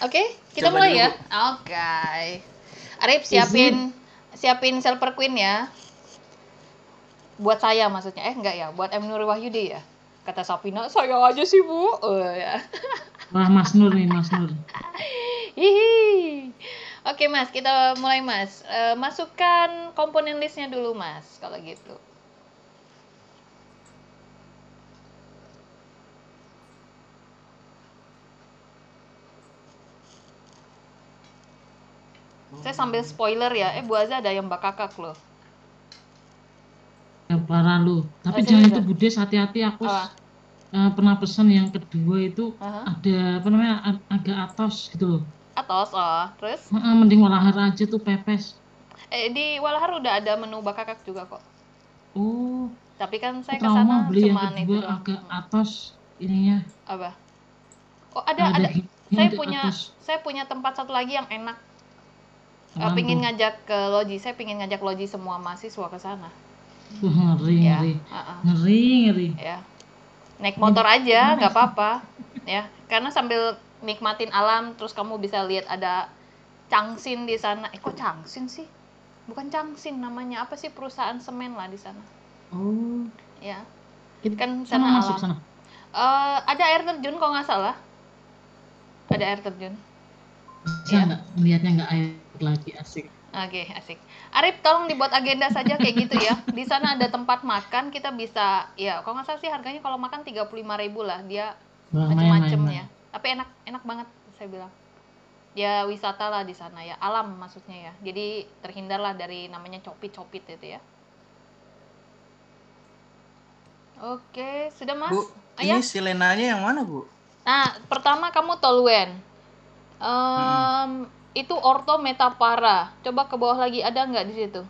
Oke, kita Coba mulai dulu, ya. Bu. Oke. Arif Izin. siapin Silver Queen ya. Buat saya maksudnya. Enggak ya, buat M Nuri Wahyudi ya. Kata Sapina, saya aja sih, Bu. Oh ya. Wah, Mas Nur nih, Mas Nur. Hihi. Oke, Mas, kita mulai, Mas. Masukkan komponen listnya dulu, Mas, kalau gitu. Saya sambil spoiler ya. Bu Aza ada yang bakakak loh. Ya, parah lu. Tapi Serius, jangan itu ya? Budes, hati-hati. Aku Apa? pernah pesan yang kedua itu Aha. ada apa namanya agak atos gitu loh. Atos, terus? Mending walahar aja tuh pepes. Di Walahar udah ada menu bakakak juga kok. Oh, Tapi kan aku saya trauma kesana beli yang cuman itu kedua doang. agak atos ininya. Apa? Oh, ada. Dagingnya Saya ada punya atos. saya punya tempat satu lagi yang enak. Apaan Pingin tuh? ngajak ke loji. Saya pingin ngajak loji semua mahasiswa ke sana. Ngeri, Ya, ngeri. Ngeri. ya. Naik Ini motor aja, gimana nggak ya? apa-apa. Ya, karena sambil nikmatin alam, terus kamu bisa lihat ada Changsin di sana. Kok Changsin sih? Bukan Changsin namanya. Apa sih perusahaan semen lah di sana? Oh, Ya, kita kan sana sana masuk alam. sana. Ada air terjun kalau nggak salah. Ada air terjun. Bisa Ya. nggak melihatnya nggak air lagi asik. Oke, asik. Arif, tolong dibuat agenda saja kayak gitu ya. Di sana ada tempat makan, kita bisa, ya kalau nggak salah sih harganya kalau makan 35.000 lah. Dia Wah, macem-macem main. ya. Tapi enak banget saya bilang. Ya wisata lah di sana ya, alam maksudnya ya. Jadi terhindarlah dari namanya copit-copit itu ya. Oke, sudah Mas? Bu, ini Ya. si Lenanya yang mana, Bu? Nah, pertama kamu toluen. Itu orto metapara. Coba ke bawah lagi, ada nggak di situ?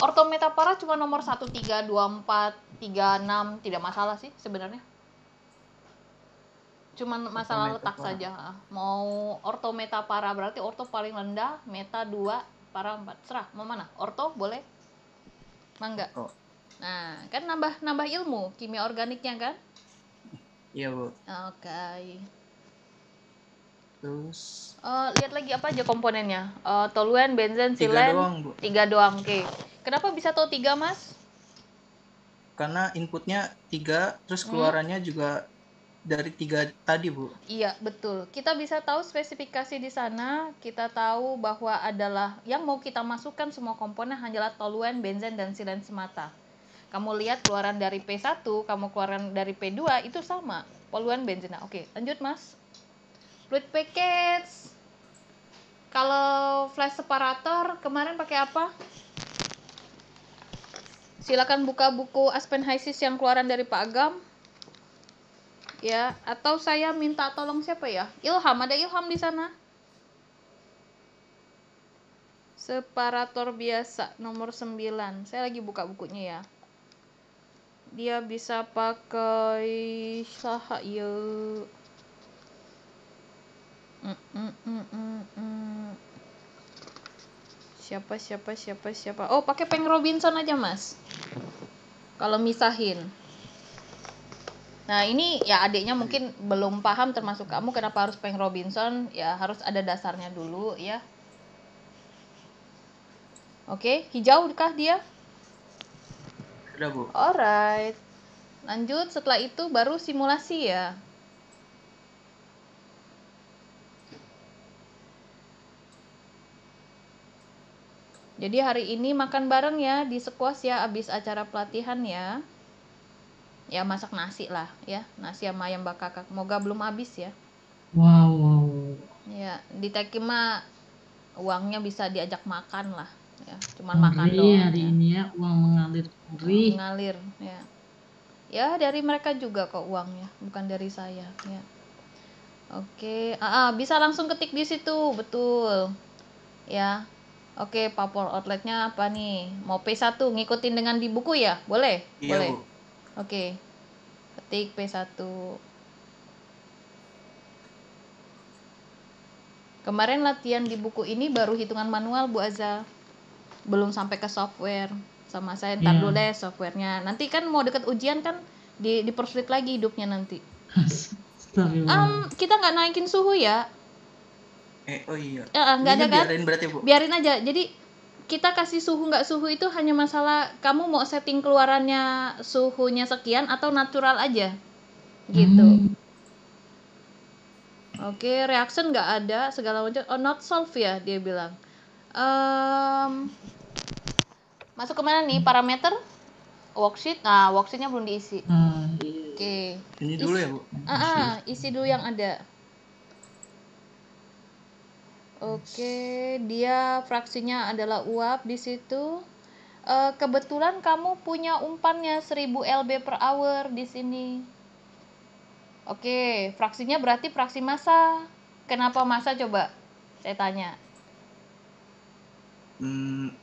Orto metapara cuma nomor 1, 3, 2, 4, 3, 6. Tidak masalah sih sebenarnya. Cuman masalah letak saja. Mau orto metapara berarti orto paling rendah, meta 2, para 4. Serah, mau mana? Orto boleh? Mangga. Oh, Nah, kan nambah ilmu kimia organiknya kan? iya, Bu. Oke. Terus Lihat lagi apa aja komponennya. Toluen, benzen, 3 silen. doang, Bu. 3 doang, oke. Kenapa bisa tahu 3, Mas? Karena inputnya 3, terus keluarannya juga dari 3 tadi, Bu. Iya, betul. Kita bisa tahu spesifikasi di sana. Kita tahu bahwa adalah yang mau kita masukkan semua komponen hanyalah toluen, benzen, dan silen semata. Kamu lihat keluaran dari P1, kamu keluaran dari P2 itu sama. Toluen, benzen. Nah, oke, lanjut, Mas. Fluid package. Kalau flash separator kemarin pakai apa? Silakan buka buku Aspenhysis yang keluaran dari Pak Agam. Ya, atau saya minta tolong siapa ya? Ilham, ada Ilham di sana? Separator biasa nomor 9. Saya lagi buka bukunya ya. Dia bisa pakai saha ya. Siapa? Oh, pakai Peng Robinson aja, Mas. Kalau misahin. Nah, ini ya adiknya mungkin belum paham termasuk kamu kenapa harus Peng Robinson, ya harus ada dasarnya dulu ya. Oke, hijau kah dia? Sudah, Bu. Alright. Lanjut, setelah itu baru simulasi ya. Jadi hari ini makan bareng ya di Squash ya, abis acara pelatihan ya. Ya masak nasi lah ya, nasi sama ayam bakar. Moga belum habis ya. Wow. Ya, di Tekima uangnya bisa diajak makan lah ya, cuman Ngeri makan doang hari ya. ini ya, uang mengalir. Ngeri. Mengalir ya. Ya dari mereka juga kok uangnya, bukan dari saya ya. Oke, bisa langsung ketik di situ, betul. Ya. Oke, Papor outletnya apa nih? Mau P1 ngikutin dengan di buku ya? Boleh? Iya, Boleh. Bu. Oke. Ketik P1. Kemarin latihan di buku ini baru hitungan manual, Bu Aza. Belum sampai ke software. Sama saya ntar dulu deh softwarenya. Nanti kan mau deket ujian kan dipersulit lagi hidupnya nanti. Astagfirullah. Kita nggak naikin suhu ya. Oh iya. Nggak ada Ininya kan? biarin berarti, Bu. Biarin aja. Jadi kita kasih suhu nggak suhu itu hanya masalah kamu mau setting keluarannya suhunya sekian atau natural aja gitu. Oke, reaction nggak ada segala macam. Oh, not solve ya dia bilang. Masuk kemana nih parameter worksheet? Nah, worksheetnya belum diisi. Iya. Oke. Ini dulu ya, Bu. Isi dulu yang ada. Oke, dia fraksinya adalah uap di situ. Kebetulan kamu punya umpannya 1000 lb per hour di sini. Oke, fraksinya berarti fraksi massa. Kenapa massa coba? Saya tanya.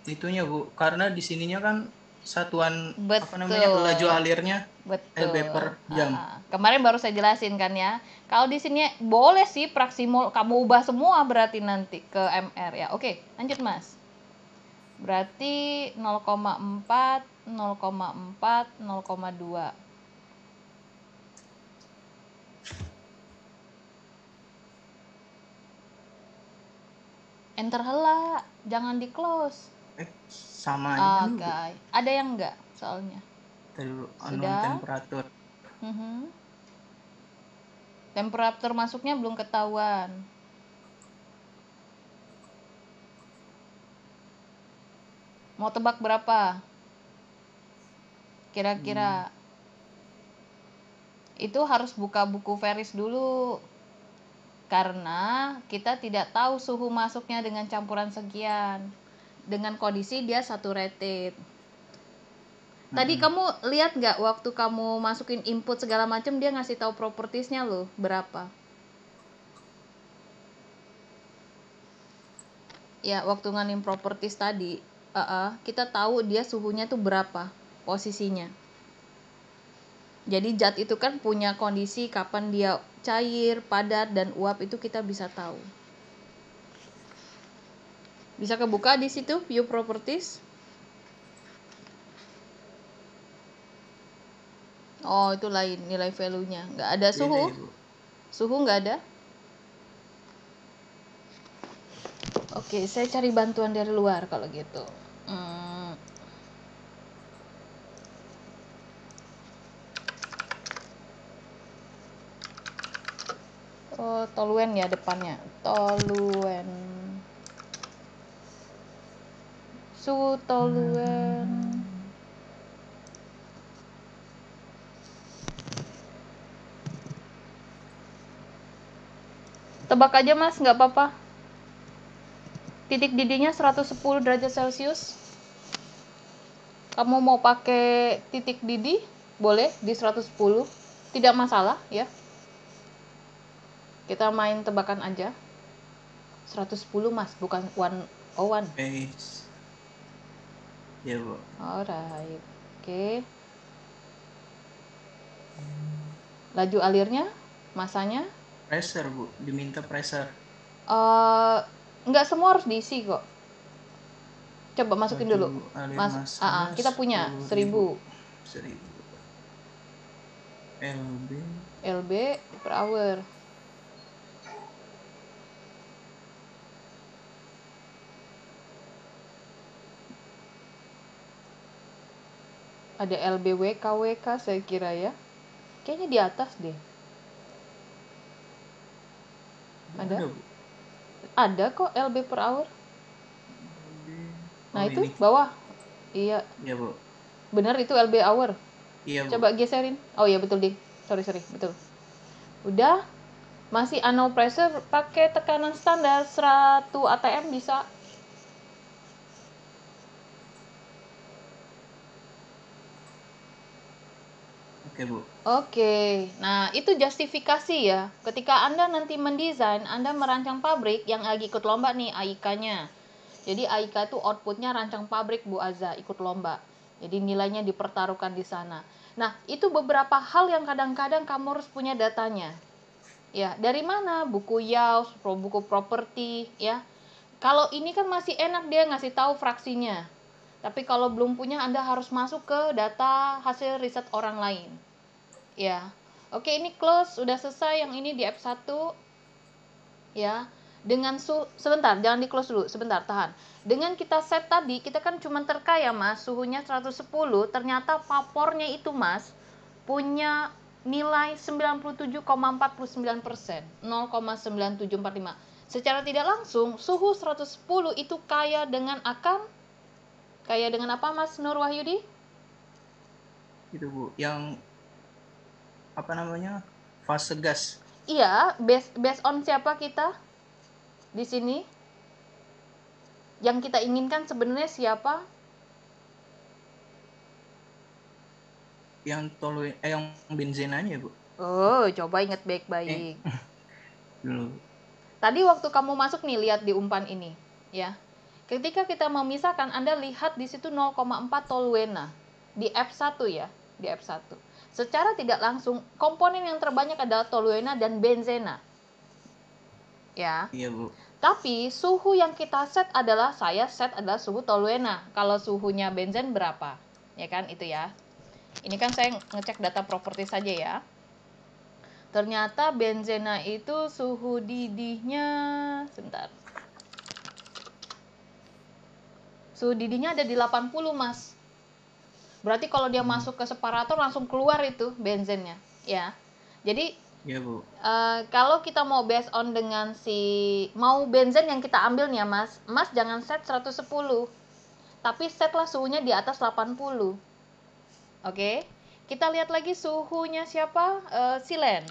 Itunya, Bu. Karena di sininya kan satuan Betul. laju alirnya Betul. lb per jam. Kemarin baru saya jelasin kan ya. Kalau di sini boleh sih fraksi mol kamu ubah semua berarti nanti ke MR ya. Oke, lanjut Mas. Berarti 0,4, 0,4, 0,2. Enter hela, jangan di close. Sama aja kan, Bu. Oke, ada yang enggak soalnya? Tadi dulu unknown Sudah. temperatur. Temperatur masuknya belum ketahuan. Mau tebak berapa? Kira-kira. Itu harus buka buku Veris dulu. Karena kita tidak tahu suhu masuknya dengan campuran sekian. Dengan kondisi dia saturated. Tadi kamu lihat nggak waktu kamu masukin input segala macam dia ngasih tahu propertiesnya loh berapa? Ya waktu nganim properties tadi, kita tahu dia suhunya tuh berapa posisinya. Jadi zat itu kan punya kondisi kapan dia cair, padat, dan uap itu kita bisa tahu. Bisa kebuka di situ view properties. Oh itu lain nilai value-nya. Nggak ada suhu. Suhu nggak ada. Oke, saya cari bantuan dari luar kalau gitu. Oh, toluen ya depannya. Toluen. Suhu toluen. Tebak aja mas, nggak apa-apa. Titik didihnya 110 derajat Celcius. Kamu mau pakai titik didih, boleh di 110. Tidak masalah ya. Kita main tebakan aja. 110 mas, bukan 101. Ya, Bu. Alright. Oke. Laju alirnya, masanya? Pressure, Bu. Diminta pressure. Nggak semua harus diisi kok. Coba masukin Laju dulu. alir masanya Kita punya 1000 lb per hour. Ada LBW, KWK saya kira ya. Kayaknya di atas deh. Ada? Bu. Ada kok LB per hour. Nah itu ini. bawah. Iya. Iya, Bu. Benar itu LB hour. Iya, Bu. Coba geserin. Oh iya betul deh. Sorry betul. Udah. Masih unknown pressure pakai tekanan standar 100 atm bisa. Oke, Bu. Oke, nah itu justifikasi ya. Ketika Anda nanti mendesain, Anda merancang pabrik yang lagi ikut lomba nih AIK-nya. Jadi AIK itu outputnya rancang pabrik Bu Aza, ikut lomba. Jadi nilainya dipertaruhkan di sana. Nah, itu beberapa hal yang kadang-kadang kamu harus punya datanya. Ya, dari mana? Buku YAUS, buku properti, ya. Kalau ini kan masih enak dia ngasih tahu fraksinya. Tapi kalau belum punya, Anda harus masuk ke data hasil riset orang lain. Ya. Oke, ini close, sudah selesai yang ini di F1. Ya. Dengan sebentar, jangan di close dulu, sebentar, tahan. Dengan kita set tadi, kita kan cuma terkaya Mas, suhunya 110, ternyata vapornya itu Mas punya nilai 97,49%, 0,9745. Secara tidak langsung, suhu 110 itu kaya dengan apa Mas Nur Wahyudi? Itu Bu, yang apa namanya? Fase gas. Iya, based on siapa kita di sini? Yang kita inginkan sebenarnya siapa? Yang yang benzenanya, Bu. Oh, coba ingat baik-baik. Dulu. Tadi waktu kamu masuk nih, lihat di umpan ini, ya. Ketika kita memisahkan, Anda lihat di situ 0,4 toluena di F1 ya, di F1. Secara tidak langsung, komponen yang terbanyak adalah toluena dan benzena. Ya. Iya, Bu. Tapi suhu yang kita set adalah suhu toluena. Kalau suhunya benzen berapa? Ya kan itu ya. Ini kan saya ngecek data properti saja ya. Ternyata benzena itu suhu didihnya sebentar. Suhu didihnya ada di 80, Mas. Berarti kalau dia masuk ke separator langsung keluar itu benzennya, ya. Jadi Iya, Bu. kalau kita mau based on dengan mau benzen yang kita ambil nih ya Mas, Mas jangan set 110, tapi setlah suhunya di atas 80. Oke, kita lihat lagi suhunya siapa? Silen.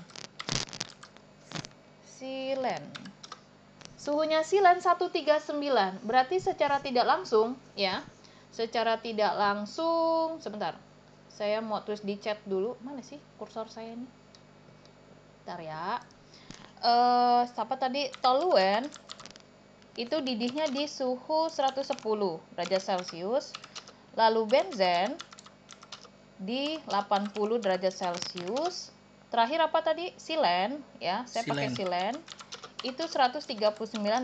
Suhunya silen 139, berarti secara tidak langsung ya, sebentar, saya mau tulis di chat dulu, mana sih kursor saya ini, bentar ya. Siapa tadi? Toluen itu didihnya di suhu 110 derajat Celcius, lalu benzen di 80 derajat Celcius, terakhir apa tadi? Silen ya, saya pakai silen itu 139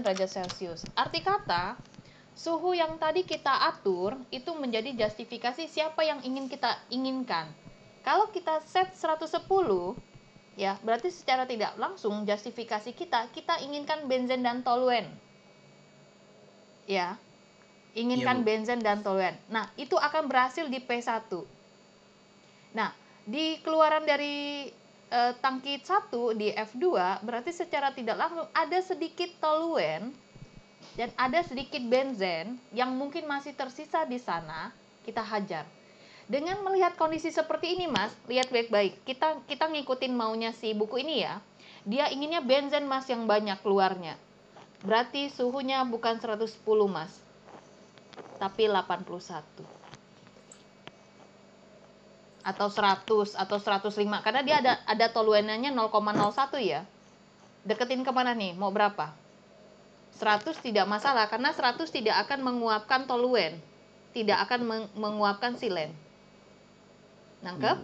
derajat Celcius. Arti kata, suhu yang tadi kita atur itu menjadi justifikasi siapa yang ingin kita inginkan. Kalau kita set 110, ya, berarti secara tidak langsung justifikasi kita inginkan benzen dan toluen. Ya, inginkan benzen dan toluen. Nah, itu akan berhasil di P1. Nah, di keluaran dari tangki 1 di F2 berarti secara tidak langsung ada sedikit toluen dan ada sedikit benzen yang mungkin masih tersisa di sana, kita hajar. Dengan melihat kondisi seperti ini Mas, lihat baik-baik. Kita ngikutin maunya si buku ini ya. Dia inginnya benzen Mas yang banyak keluarnya. Berarti suhunya bukan 110 Mas, tapi 81. Atau 100 atau 105 karena dia ada toluenanya 0,01 ya. Deketin kemana nih? Mau berapa? 100 tidak masalah karena 100 tidak akan menguapkan toluen, tidak akan menguapkan silen. Nangkep?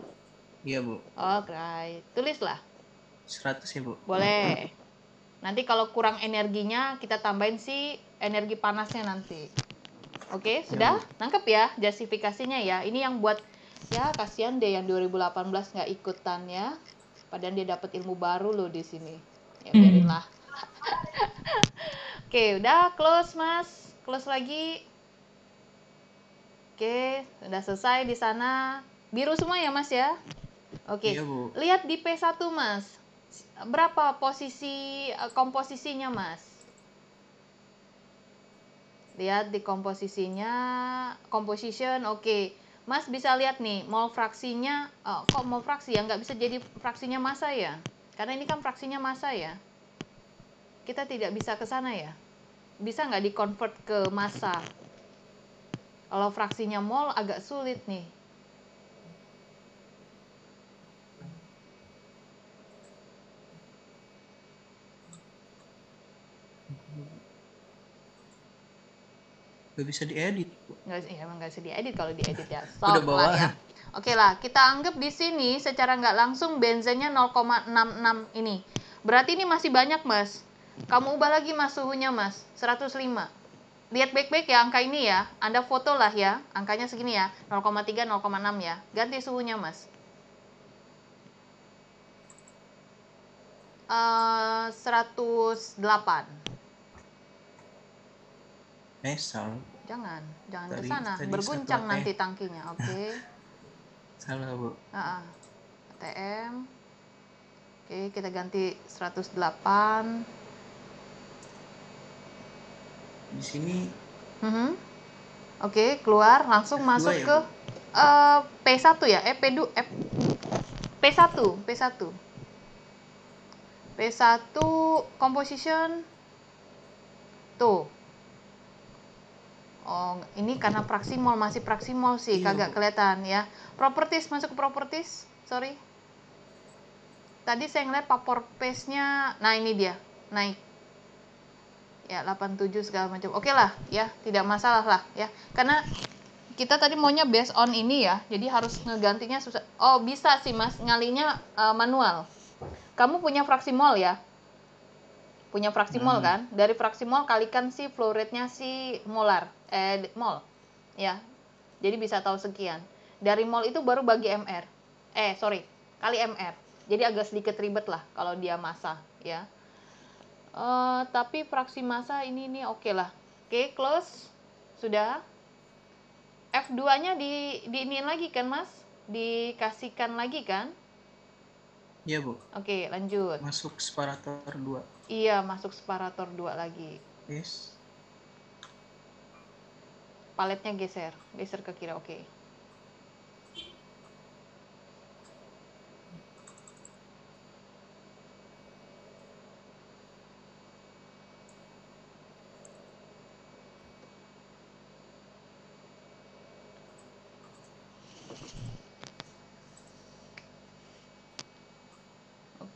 Iya, Bu. Oke, tulislah. 100 ya, Bu. Boleh. Nanti kalau kurang energinya kita tambahin si energi panasnya nanti. Oke, sudah? Nangkep ya justifikasinya ya. Ini yang buat ya kasihan deh yang 2018 nggak ikutan ya. Padahal dia dapat ilmu baru loh di sini. Ya biarin lah. Oke, udah close Mas. Close lagi. Oke, sudah selesai di sana. Biru semua ya Mas ya. Oke, Iya, Bu. lihat di P1 Mas. Berapa posisi komposisinya Mas? Lihat di komposisinya, composition, oke. Mas bisa lihat nih, mol fraksinya, kok mol fraksi ya? Nggak bisa jadi fraksinya massa ya? Karena ini kan fraksinya massa ya. Kita tidak bisa ke sana ya. Bisa nggak di-convert ke massa? Kalau fraksinya mol agak sulit nih. Gak bisa diedit. Emang nggak bisa diedit, kalau diedit ya. Udah Sok lah ya. bawaan. Oke lah, kita anggap di sini secara nggak langsung benzennya 0,66 ini. Berarti ini masih banyak Mas. Kamu ubah lagi Mas suhunya Mas, 105. Lihat baik-baik ya angka ini ya. Anda foto lah ya, angkanya segini ya, 0,3, 0,6 ya. Ganti suhunya Mas. 108. Salah. Jangan ke Tadi sana. tadi Berguncang 1 nanti tangkinya. Oke. Salah, Bu. ATM. Oke, kita ganti 108. Di sini Oke, keluar langsung F2 masuk ya, ke Bu? P1 ya. P1. P1 composition. Tuh. Oh, ini karena praksimol, masih praksimol sih, Iya, kagak Bu. kelihatan ya. Properties, masuk ke properties. Sorry. Tadi saya ngeliat paper paste-nya, nah ini dia, naik. Ya, 87 segala macam. Oke lah, ya, tidak masalah lah ya. Karena kita tadi maunya based on ini ya, jadi harus ngegantinya susah. Oh, bisa sih Mas, ngalinya manual. Kamu punya fraksi mol ya? Punya fraksi mol kan? Dari fraksi mol kalikan si flow rate-nya si molar, mol. Ya. Jadi bisa tahu sekian. Dari mol itu baru bagi MR. Kali MR. Jadi agak sedikit ribet lah kalau dia massa, ya. Tapi fraksi massa ini oke lah. Oke, close. Sudah. F2-nya diiniin lagi kan, Mas? Dikasihkan lagi kan? Iya, Bu. Oke, lanjut. Masuk separator 2. Iya, masuk separator 2 lagi. Yes. Paletnya geser ke kiri. Oke.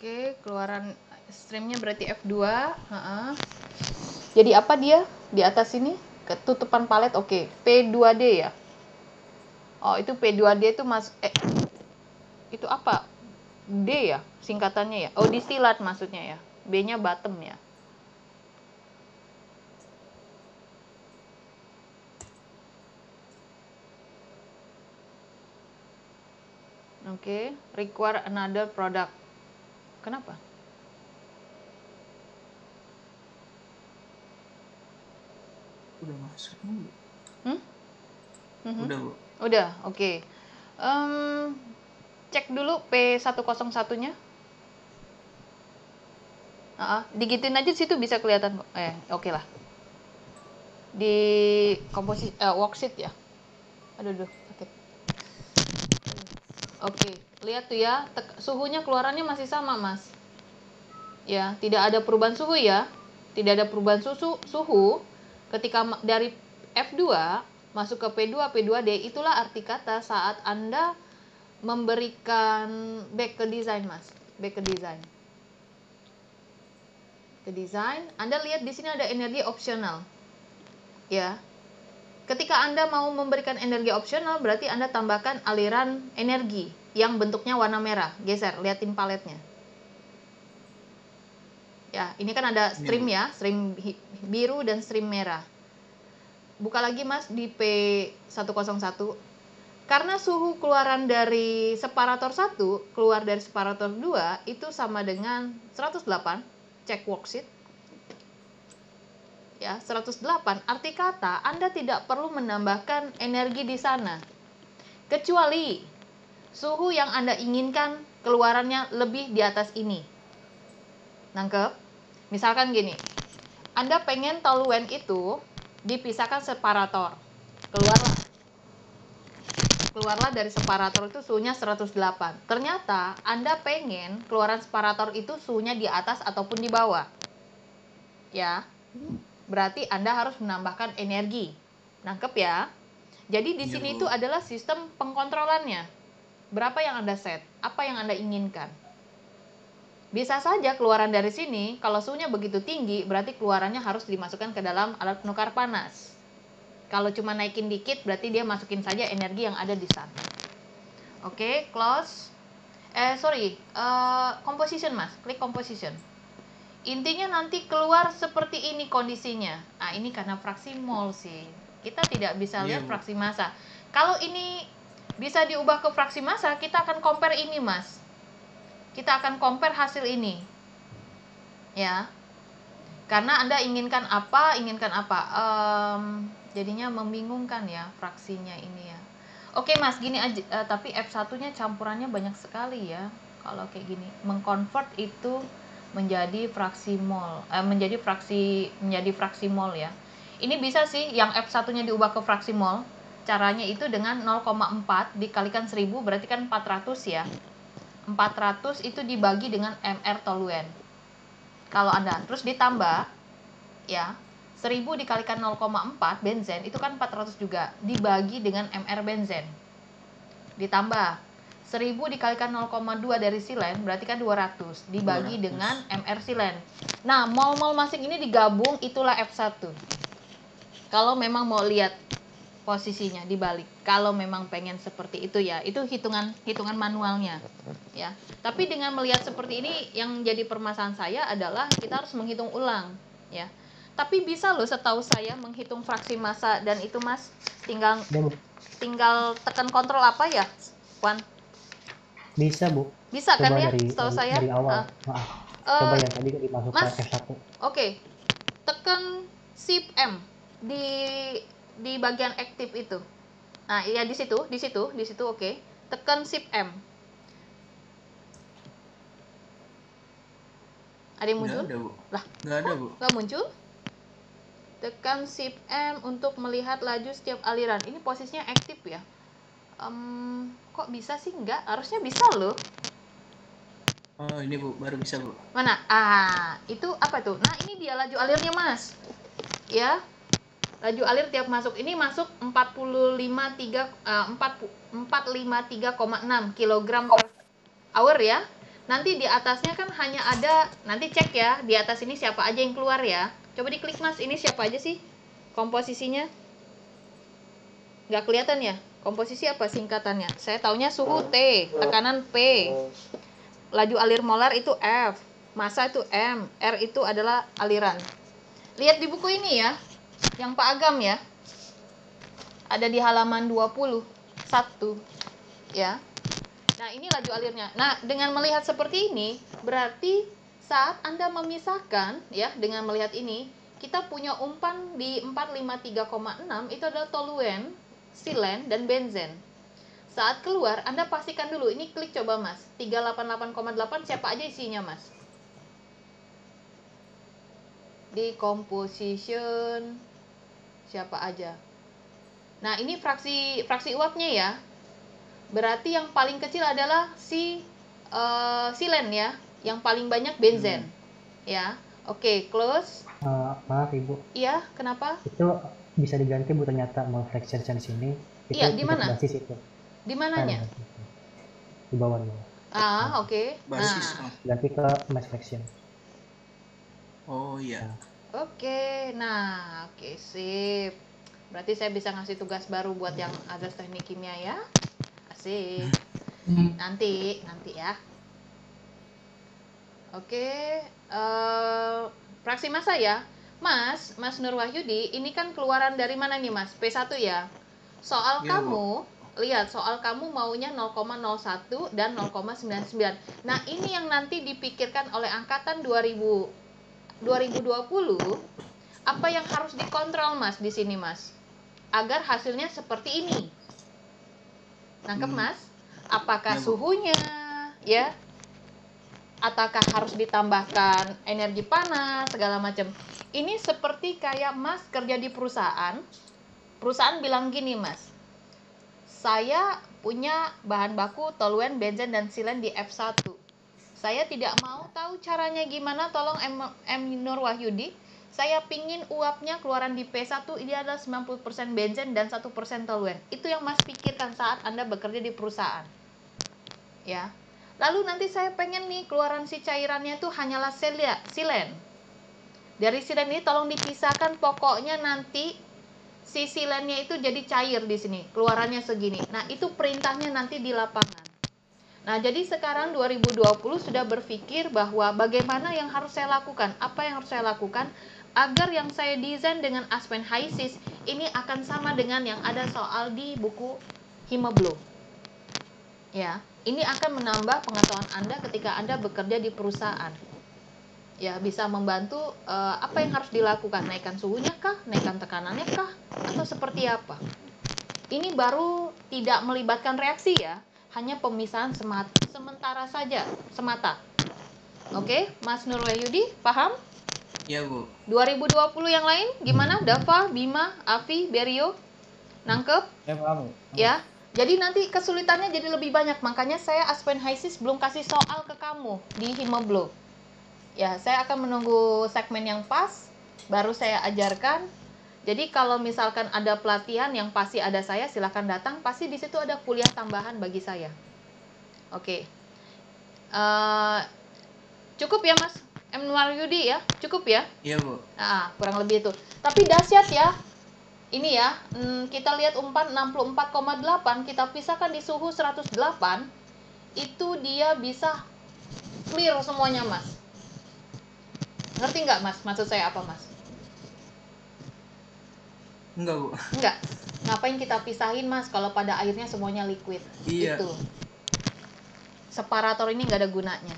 Oke, keluaran streamnya berarti F2. Jadi apa dia di atas sini? Ketutupan palet. Oke, P2D ya. Oh, itu P2D itu itu apa? D ya singkatannya ya. Oh, distilat maksudnya ya. B-nya bottom ya. Oke, require another product. Kenapa? Udah masuk, Bu. Mhm. Udah, Bu. Udah, oke. Cek dulu P101-nya. Digituin aja situ bisa kelihatan kok. Oke lah. Di komposisi worksheet ya. Aduh, sakit. Oke, lihat tuh ya, suhunya keluarannya masih sama, Mas. Ya, tidak ada perubahan suhu ya. Tidak ada perubahan suhu ketika dari F2 masuk ke P2, P2D, itulah arti kata saat Anda memberikan back ke design, Mas. Back ke design. Ke design, Anda lihat di sini ada energi opsional. Ya. Ketika Anda mau memberikan energi opsional, berarti Anda tambahkan aliran energi yang bentuknya warna merah. Geser, liatin paletnya. Ya, ini kan ada stream ya, stream biru dan stream merah. Buka lagi Mas di P101. Karena suhu keluaran dari separator 1 keluar dari separator 2 itu sama dengan 108, cek worksheet. Ya, 108 arti kata Anda tidak perlu menambahkan energi di sana. Kecuali suhu yang Anda inginkan keluarannya lebih di atas ini. Nangkep? Misalkan gini, Anda pengen toluen itu dipisahkan separator. Keluarlah dari separator itu suhunya 108. Ternyata Anda pengen keluaran separator itu suhunya di atas ataupun di bawah. Ya. Berarti Anda harus menambahkan energi. Nangkep ya? Jadi di sini itu adalah sistem pengkontrolannya. Berapa yang Anda set? Apa yang Anda inginkan? Bisa saja keluaran dari sini, kalau suhunya begitu tinggi, berarti keluarannya harus dimasukkan ke dalam alat penukar panas. Kalau cuma naikin dikit, berarti dia masukin saja energi yang ada di sana. Oke, close. Composition Mas, klik composition. Intinya nanti keluar seperti ini kondisinya. Nah, ini karena fraksi mol sih. Kita tidak bisa lihat fraksi massa. Kalau ini bisa diubah ke fraksi massa, kita akan compare ini, Mas. Kita akan compare hasil ini. Ya. Karena Anda inginkan apa, jadinya membingungkan ya fraksinya ini ya. Oke Mas, gini aja, tapi F1-nya campurannya banyak sekali ya. Kalau kayak gini, mengconvert itu menjadi fraksi mol, menjadi fraksi mol ya. Ini bisa sih yang F1-nya diubah ke fraksi mol. Caranya itu dengan 0,4 dikalikan 1000 berarti kan 400 ya. 400 itu dibagi dengan mR toluen. Kalau Anda terus ditambah ya, 1000 dikalikan 0,4 benzen itu kan 400 juga, dibagi dengan mR benzen. Ditambah 1000 dikalikan 0,2 dari silen berarti kan 200 dibagi 200. dengan mR silen. Nah, mol-mol masing ini digabung itulah F1. Kalau memang mau lihat posisinya dibalik, kalau memang pengen seperti itu ya, itu hitungan manualnya ya. Tapi dengan melihat seperti ini yang jadi permasalahan saya adalah kita harus menghitung ulang ya. Tapi bisa loh setahu saya menghitung fraksi massa dan itu Mas tinggal Ya, Bu. tinggal tekan kontrol apa ya, Wan? Bisa, Bu. Bisa kan Coba ya, dari setahu saya. dari awal. Maaf. Coba yang tadi dimasukkan Mas, F1. Oke. Tekan Shift M di bagian aktif itu. Nah, iya di situ oke. Tekan Shift M. Ada yang muncul? Nggak ada, Bu. Lah, Nggak ada, Bu. nggak muncul? Tekan Shift M untuk melihat laju setiap aliran. Ini posisinya aktif ya. Kok bisa sih? Enggak, harusnya bisa loh. Oh, ini Bu, baru bisa, Bu. Mana? Itu apa tuh? Nah, ini dia laju alirnya, Mas. Ya. Laju alir tiap masuk ini masuk 453,6 kg per hour ya. Nanti di atasnya kan hanya ada, nanti cek ya, di atas ini siapa aja yang keluar ya. Coba diklik Mas, ini siapa aja sih komposisinya? Nggak kelihatan ya? Komposisi apa singkatannya? Saya taunya suhu T, tekanan P, laju alir molar itu F, massa itu M, R itu adalah aliran. Lihat di buku ini ya, yang Pak Agam ya. Ada di halaman 21 ya. Nah, ini laju alirnya. Nah, dengan melihat seperti ini, berarti saat Anda memisahkan ya, dengan melihat ini, kita punya umpan di 453,6 itu adalah toluen, silen, dan benzen. Saat keluar, Anda pastikan dulu, ini klik coba Mas, 388,8 siapa aja isinya Mas? Di composition siapa aja? Nah, ini fraksi uapnya ya. Berarti yang paling kecil adalah silen ya, yang paling banyak benzen. Ya. Oke, close. Maaf, Ibu. Iya, kenapa? Itu bisa diganti, Bu, ternyata mau fraction di sini. Itu Iya, di mana? basis itu. Di mananya? Di bawah. Oke. Basis. Nah, Ganti ke mass fraction. Oh iya. oke. Nah, oke, sip. Berarti saya bisa ngasih tugas baru buat yang ada teknik kimia ya. Asik. Nanti ya. Oke, fraksi massa ya. Mas Nur Wahyudi, ini kan keluaran dari mana nih Mas? P1 ya. Soal Iya, kamu, lihat soal kamu maunya 0,01 dan 0,99. Nah, ini yang nanti dipikirkan oleh angkatan 2020, apa yang harus dikontrol Mas di sini Mas? Agar hasilnya seperti ini. Nangkep Mas? Apakah Ya, Bu. suhunya ya? Ataukah harus ditambahkan energi panas segala macam? Ini seperti kayak Mas kerja di perusahaan. Perusahaan bilang gini Mas, saya punya bahan baku toluen, benzen, dan silen di F1. Saya tidak mau tahu caranya gimana, tolong M. Nur Wahyudi. Saya pingin uapnya keluaran di P1 ini adalah 90% benzen dan 1% toluen. Itu yang Mas pikirkan saat Anda bekerja di perusahaan. Ya. Lalu nanti saya pengen nih keluaran si cairannya itu hanyalah silen. Dari silen ini tolong dipisahkan, pokoknya nanti si silennya itu jadi cair di sini, keluarannya segini. Nah, itu perintahnya nanti di lapangan. Nah, jadi sekarang 2020 sudah berpikir bahwa bagaimana yang harus saya lakukan, apa yang harus saya lakukan agar yang saya desain dengan Aspen HiSys ini akan sama dengan yang ada soal di buku Himeblo. Ya, ini akan menambah pengetahuan Anda ketika Anda bekerja di perusahaan. Ya, bisa membantu apa yang harus dilakukan, naikkan suhunya kah, naikkan tekanannya kah, atau seperti apa. Ini baru tidak melibatkan reaksi ya, hanya pemisahan sementara saja, semata. Oke, Mas Nur Wahyudi, paham? Iya, Bu. 2020 yang lain gimana? Dava, Bima, Avi, Berio? Nangkep? Ya paham. Ya. Jadi nanti kesulitannya jadi lebih banyak. Makanya saya Aspen Highsis belum kasih soal ke kamu di Himeblo. Ya, saya akan menunggu segmen yang pas, baru saya ajarkan. Jadi kalau misalkan ada pelatihan yang pasti ada saya, silahkan datang. Pasti di situ ada kuliah tambahan bagi saya. Oke. Cukup ya Mas M. Wahyudi ya? Cukup ya? Iya, Bu. Kurang lebih itu. Tapi dahsyat ya. Ini ya, kita lihat umpan 64,8, kita pisahkan di suhu 108, itu dia bisa clear semuanya, Mas. Ngerti nggak, Mas? Maksud saya apa, Mas? Enggak, Bu. Enggak. Ngapain kita pisahin, Mas, kalau pada akhirnya semuanya liquid? Iya. Itu. Separator ini nggak ada gunanya.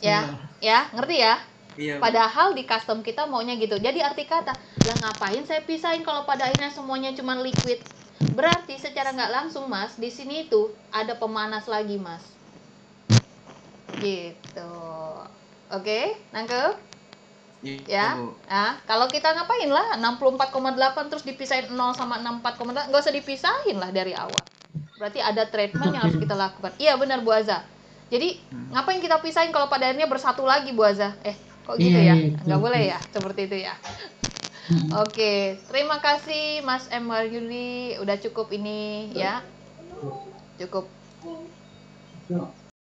Ya, ya, ngerti ya? Iya, Bu. Padahal di custom kita maunya gitu. Jadi arti kata, lah ngapain saya pisahin kalau pada akhirnya semuanya cuma liquid? Berarti secara nggak langsung, Mas, di sini itu ada pemanas lagi, Mas. Gitu. Oke, nangkep? Iya, Ya. Bu. Nah, kalau kita ngapain lah 64,8 terus dipisahin 0 sama 64,8, nggak usah dipisahin lah dari awal. Berarti ada treatment yang harus kita lakukan. Iya, benar Bu Aza. Jadi, ngapain kita pisahin kalau pada akhirnya bersatu lagi Bu Aza? Kok gitu ya? Nggak boleh ya? Seperti itu ya. Oke, terima kasih Mas M. Wahyudi. Udah cukup ini ya. Cukup.